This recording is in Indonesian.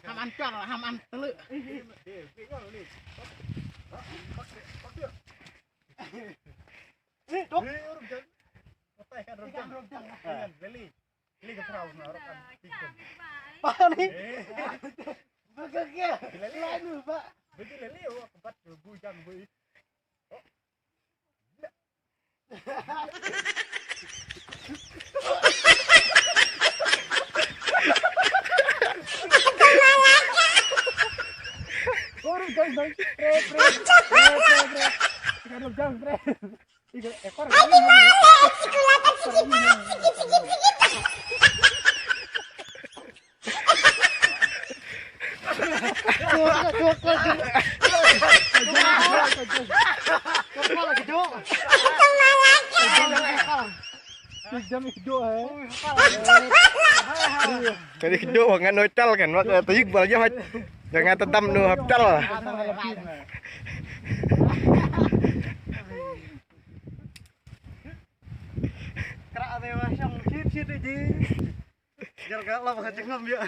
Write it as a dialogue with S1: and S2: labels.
S1: ham ăn tròn là ham ăn lự Trúc Pak nih Begini lain dulu Pak begini tempat bujang bui
S2: Tadi kedua nggak nocal kan, mak tadi balnya jangan tetap nu hafcal.
S1: Kerak dewa yang shit aja. Jar gak lah pakai cengam ya.